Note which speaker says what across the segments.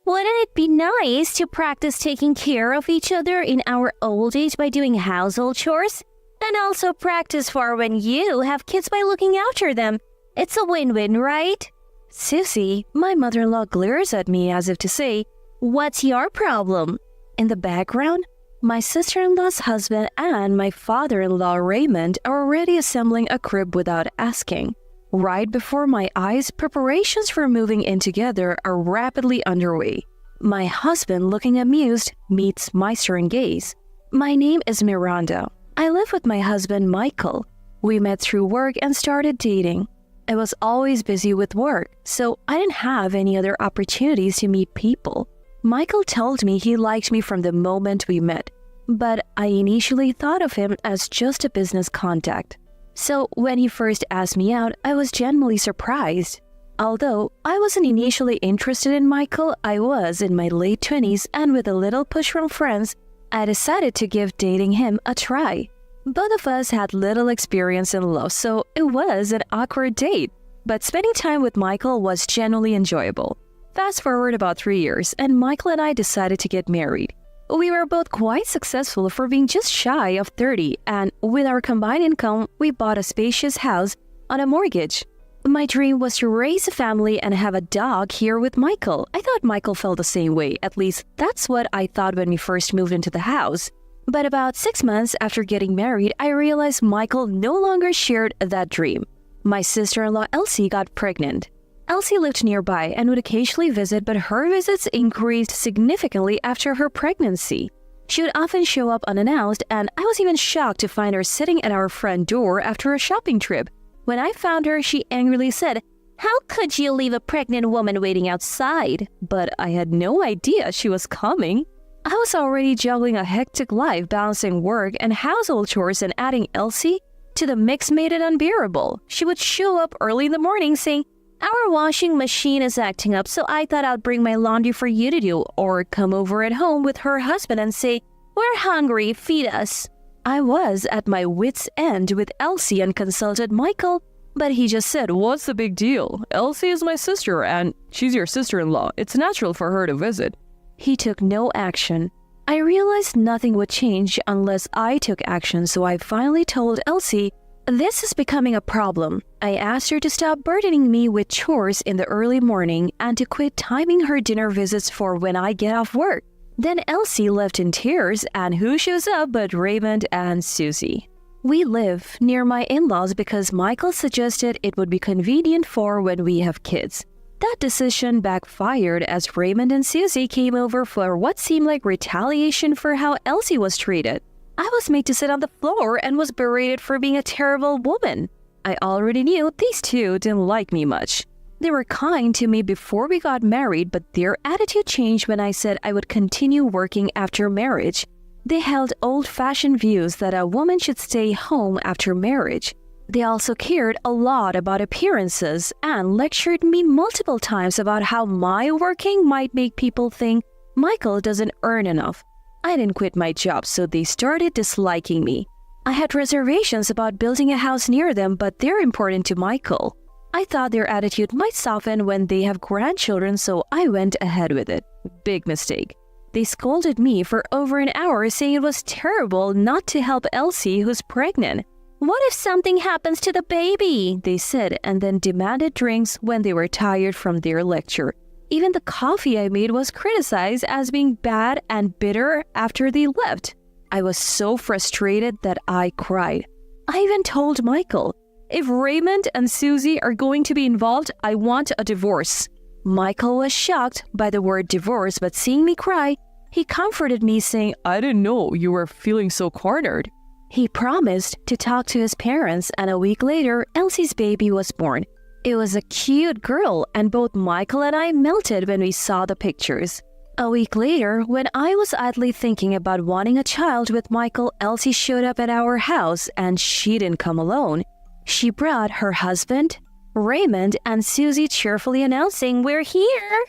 Speaker 1: Wouldn't it be nice to practice taking care of each other in our old age by doing household chores? And also practice for when you have kids by looking after them. It's a win-win, right?
Speaker 2: Susie, my mother-in-law glares at me as if to say, "What's your problem?" In the background, my sister-in-law's husband and my father-in-law Raymond are already assembling a crib without asking. Right before my eyes, preparations for moving in together are rapidly underway. My husband, looking amused, meets my stern gaze. My name is Miranda. I live with my husband, Michael. We met through work and started dating. I was always busy with work, so I didn't have any other opportunities to meet people. Michael told me he liked me from the moment we met, but I initially thought of him as just a business contact. So when he first asked me out, I was genuinely surprised. Although I wasn't initially interested in Michael, I was in my late 20s, and with a little push from friends, I decided to give dating him a try. Both of us had little experience in love, so it was an awkward date. But spending time with Michael was genuinely enjoyable. Fast forward about 3 years, and Michael and I decided to get married. We were both quite successful for being just shy of 30, and with our combined income, we bought a spacious house on a mortgage. My dream was to raise a family and have a dog here with Michael. I thought Michael felt the same way, at least that's what I thought when we first moved into the house. But about 6 months after getting married, I realized Michael no longer shared that dream. My sister-in-law Elsie got pregnant. Elsie lived nearby and would occasionally visit, but her visits increased significantly after her pregnancy. She would often show up unannounced, and I was even shocked to find her sitting at our front door after a shopping trip. When I found her, she angrily said, "How could you leave a pregnant woman waiting outside?" But I had no idea she was coming. I was already juggling a hectic life, balancing work and household chores, and adding Elsie to the mix made it unbearable. She would show up early in the morning saying, "Our washing machine is acting up, so I thought I'd bring my laundry for you to do," or come over at home with her husband and say, "We're hungry, feed us." I was at my wit's end with Elsie and consulted Michael, but he just said, "What's the big deal? Elsie is my sister and she's your sister-in-law. It's natural for her to visit." He took no action. I realized nothing would change unless I took action, so I finally told Elsie, "This is becoming a problem." I asked her to stop burdening me with chores in the early morning and to quit timing her dinner visits for when I get off work. Then Elsie left in tears, and who shows up but Raymond and Susie. We live near my in-laws because Michael suggested it would be convenient for when we have kids. That decision backfired as Raymond and Susie came over for what seemed like retaliation for how Elsie was treated. I was made to sit on the floor and was berated for being a terrible woman. I already knew these two didn't like me much. They were kind to me before we got married, but their attitude changed when I said I would continue working after marriage. They held old-fashioned views that a woman should stay home after marriage. They also cared a lot about appearances and lectured me multiple times about how my working might make people think Michael doesn't earn enough. I didn't quit my job, so they started disliking me. I had reservations about building a house near them, but they're important to Michael. I thought their attitude might soften when they have grandchildren, so I went ahead with it. Big mistake. They scolded me for over an hour, saying it was terrible not to help Elsie, who's pregnant. "What if something happens to the baby?" they said, and then demanded drinks when they were tired from their lecture. Even the coffee I made was criticized as being bad and bitter after they left. I was so frustrated that I cried. I even told Michael, "If Raymond and Susie are going to be involved, I want a divorce." Michael was shocked by the word divorce, but seeing me cry, he comforted me saying, "I didn't know you were feeling so cornered." He promised to talk to his parents, and a week later, Elsie's baby was born. It was a cute girl, and both Michael and I melted when we saw the pictures. A week later, when I was idly thinking about wanting a child with Michael, Elsie showed up at our house, and she didn't come alone. She brought her husband, Raymond, and Susie, cheerfully announcing, "We're here."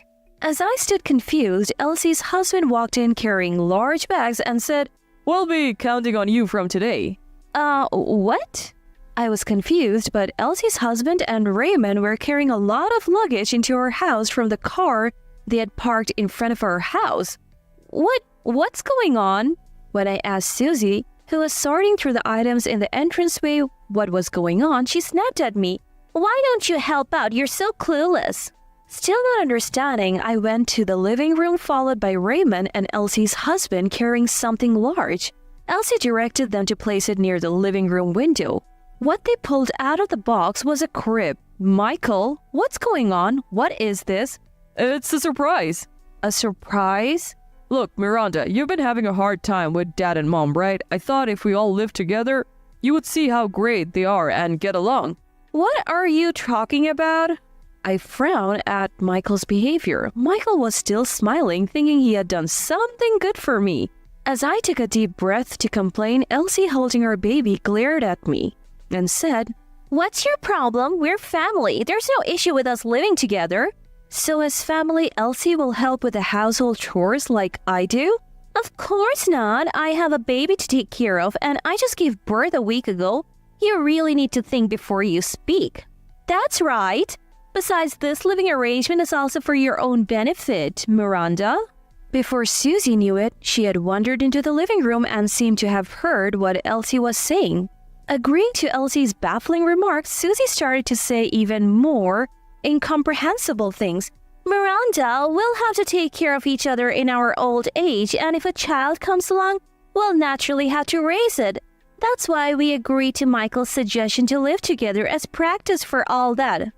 Speaker 2: As I stood confused, Elsie's husband walked in carrying large bags and said, "We'll be counting on you from today." What? I was confused, but Elsie's husband and Raymond were carrying a lot of luggage into our house from the car They had parked in front of our house. What's going on? When I asked Susie, who was sorting through the items in the entranceway, what was going on, she snapped at me.
Speaker 1: Why don't you help out? You're so clueless.
Speaker 2: Still not understanding, I went to the living room followed by Raymond and Elsie's husband carrying something large. Elsie directed them to place it near the living room window. What they pulled out of the box was a crib. Michael, what's going on? What is this?
Speaker 3: It's a surprise.
Speaker 2: A surprise?
Speaker 3: Look, Miranda, you've been having a hard time with Dad and Mom, right? I thought if we all lived together, you would see how great they are and get along.
Speaker 2: What are you talking about? I frowned at Michael's behavior. Michael was still smiling, thinking he had done something good for me. As I took a deep breath to complain, Elsie, holding her baby, glared at me and said,
Speaker 1: What's your problem? We're family. There's no issue with us living together.
Speaker 2: So as family, Elsie will help with the household chores like I do?
Speaker 1: Of course not. I have a baby to take care of and I just gave birth a week ago. You really need to think before you speak.
Speaker 2: That's right. Besides, this living arrangement is also for your own benefit, Miranda. Before Susie knew it, she had wandered into the living room and seemed to have heard what Elsie was saying. Agreeing to Elsie's baffling remarks, Susie started to say even more incomprehensible things.
Speaker 1: Miranda, we'll have to take care of each other in our old age, and if a child comes along, we'll naturally have to raise it. That's why we agreed to Michael's suggestion to live together as practice for all that.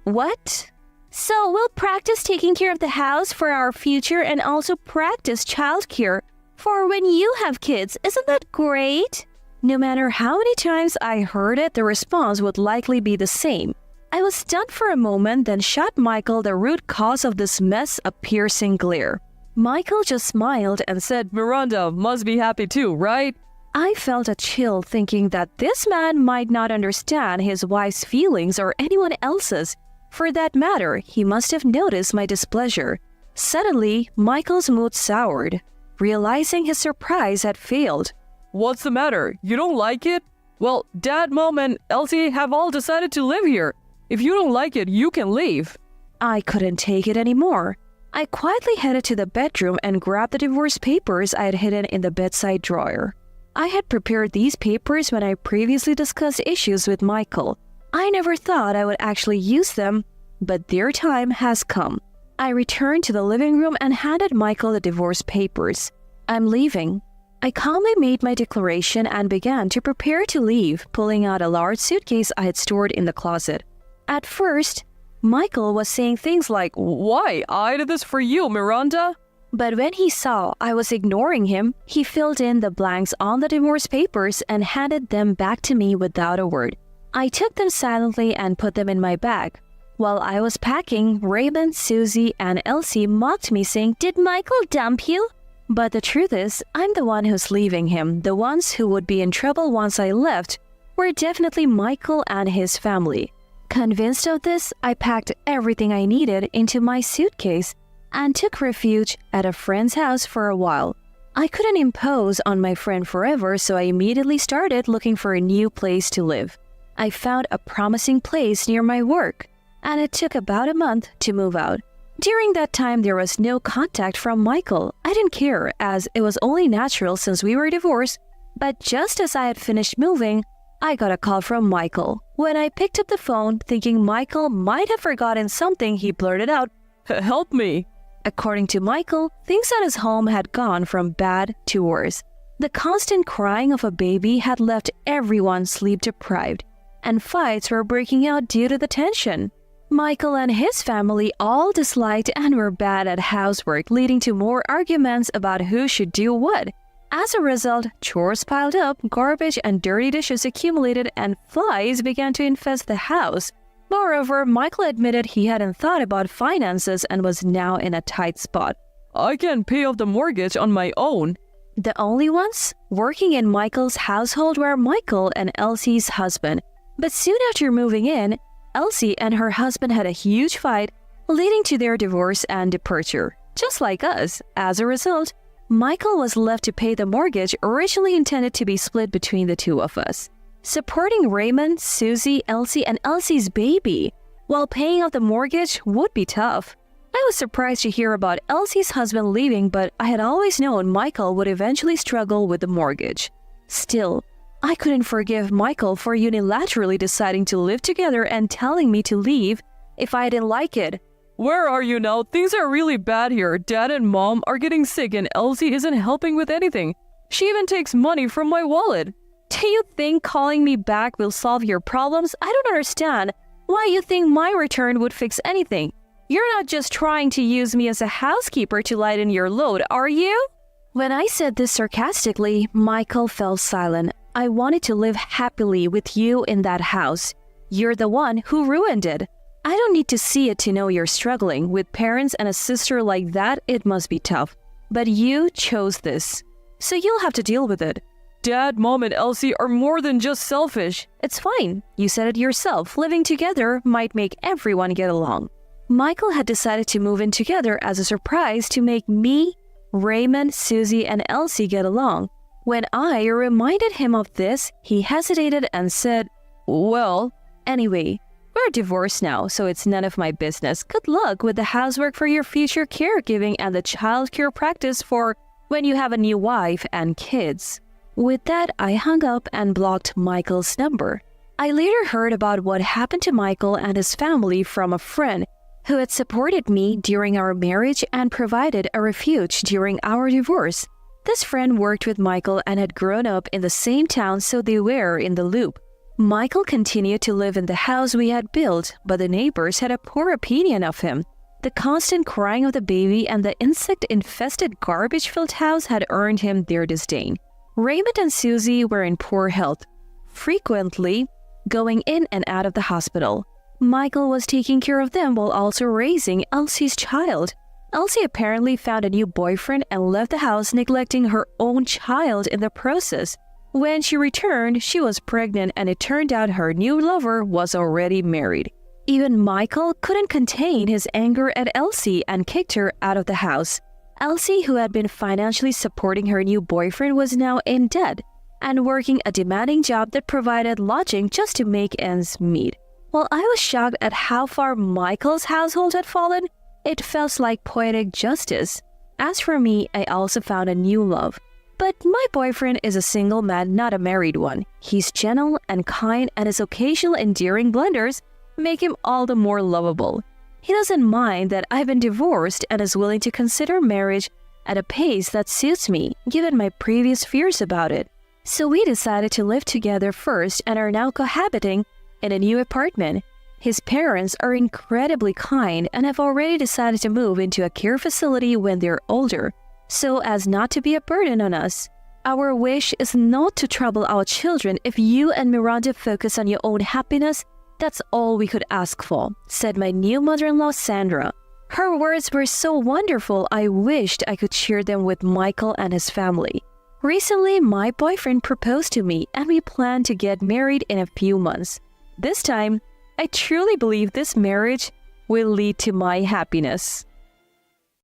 Speaker 2: What?
Speaker 1: So we'll practice taking care of the house for our future and also practice childcare for when you have kids. Isn't that great?
Speaker 2: No matter how many times I heard it, the response would likely be the same. I was stunned for a moment, then shot Michael the root cause of this mess a piercing glare. Michael just smiled and said,
Speaker 3: Miranda must be happy too, right?
Speaker 2: I felt a chill thinking that this man might not understand his wife's feelings or anyone else's. For that matter, he must have noticed my displeasure. Suddenly, Michael's mood soured, realizing his surprise had failed.
Speaker 3: What's the matter? You don't like it? Well, Dad, Mom, and Elsie have all decided to live here. If you don't like it, you can leave.
Speaker 2: I couldn't take it anymore. I quietly headed to the bedroom and grabbed the divorce papers I had hidden in the bedside drawer. I had prepared these papers when I previously discussed issues with Michael. I never thought I would actually use them, but their time has come. I returned to the living room and handed Michael the divorce papers. I'm leaving. I calmly made my declaration and began to prepare to leave, pulling out a large suitcase I had stored in the closet. At first, Michael was saying things like,
Speaker 3: Why? I did this for you, Miranda.
Speaker 2: But when he saw I was ignoring him, he filled in the blanks on the divorce papers and handed them back to me without a word. I took them silently and put them in my bag. While I was packing, Raymond, Susie, and Elsie mocked me, saying,
Speaker 1: Did Michael dump you?
Speaker 2: But the truth is, I'm the one who's leaving him. The ones who would be in trouble once I left were definitely Michael and his family. Convinced of this, I packed everything I needed into my suitcase and took refuge at a friend's house for a while. I couldn't impose on my friend forever, so I immediately started looking for a new place to live. I found a promising place near my work, and it took about a month to move out. During that time, there was no contact from Michael. I didn't care, as it was only natural since we were divorced, but just as I had finished moving, I got a call from Michael. When I picked up the phone, thinking Michael might have forgotten something, he blurted out,
Speaker 3: Help me.
Speaker 2: According to Michael, things at his home had gone from bad to worse. The constant crying of a baby had left everyone sleep-deprived, and fights were breaking out due to the tension. Michael and his family all disliked and were bad at housework, leading to more arguments about who should do what. As a result, chores piled up, garbage and dirty dishes accumulated, and flies began to infest the house. Moreover, Michael admitted he hadn't thought about finances and was now in a tight spot.
Speaker 3: I can pay off the mortgage on my own.
Speaker 2: The only ones working in Michael's household were Michael and Elsie's husband. But soon after moving in, Elsie and her husband had a huge fight, leading to their divorce and departure. Just like us, as a result, Michael was left to pay the mortgage originally intended to be split between the two of us. Supporting Raymond, Susie, Elsie, and Elsie's baby while paying off the mortgage would be tough. I was surprised to hear about Elsie's husband leaving, but I had always known Michael would eventually struggle with the mortgage. Still, I couldn't forgive Michael for unilaterally deciding to live together and telling me to leave if I didn't like it.
Speaker 3: Where are you now? Things are really bad here. Dad and Mom are getting sick and Elsie isn't helping with anything. She even takes money from my wallet.
Speaker 2: Do you think calling me back will solve your problems? I don't understand why you think my return would fix anything. You're not just trying to use me as a housekeeper to lighten your load, are you? When I said this sarcastically, Michael fell silent. I wanted to live happily with you in that house. You're the one who ruined it. I don't need to see it to know you're struggling. With parents and a sister like that, it must be tough. But you chose this, so you'll have to deal with it.
Speaker 3: Dad, Mom, and Elsie are more than just selfish.
Speaker 2: It's fine. You said it yourself. Living together might make everyone get along. Michael had decided to move in together as a surprise to make me, Raymond, Susie, and Elsie get along. When I reminded him of this, he hesitated and said,
Speaker 3: Well,
Speaker 2: anyway, we're divorced now, so it's none of my business. Good luck with the housework for your future caregiving and the childcare practice for when you have a new wife and kids. With that, I hung up and blocked Michael's number. I later heard about what happened to Michael and his family from a friend who had supported me during our marriage and provided a refuge during our divorce. This friend worked with Michael and had grown up in the same town, so they were in the loop. Michael continued to live in the house we had built, but the neighbors had a poor opinion of him. The constant crying of the baby and the insect-infested garbage-filled house had earned him their disdain. Raymond and Susie were in poor health, frequently going in and out of the hospital. Michael was taking care of them while also raising Elsie's child. Elsie apparently found a new boyfriend and left the house, neglecting her own child in the process. When she returned, she was pregnant and it turned out her new lover was already married. Even Michael couldn't contain his anger at Elsie and kicked her out of the house. Elsie, who had been financially supporting her new boyfriend, was now in debt and working a demanding job that provided lodging just to make ends meet. While I was shocked at how far Michael's household had fallen, it felt like poetic justice. As for me, I also found a new love. But my boyfriend is a single man, not a married one. He's gentle and kind, and his occasional endearing blunders make him all the more lovable. He doesn't mind that I've been divorced and is willing to consider marriage at a pace that suits me, given my previous fears about it. So we decided to live together first and are now cohabiting in a new apartment. His parents are incredibly kind and have already decided to move into a care facility when they're older, so as not to be a burden on us. Our wish is not to trouble our children. If you and Miranda focus on your own happiness, that's all we could ask for, said my new mother-in-law, Sandra. Her words were so wonderful, I wished I could share them with Michael and his family. Recently, my boyfriend proposed to me and we plan to get married in a few months. This time, I truly believe this marriage will lead to my happiness.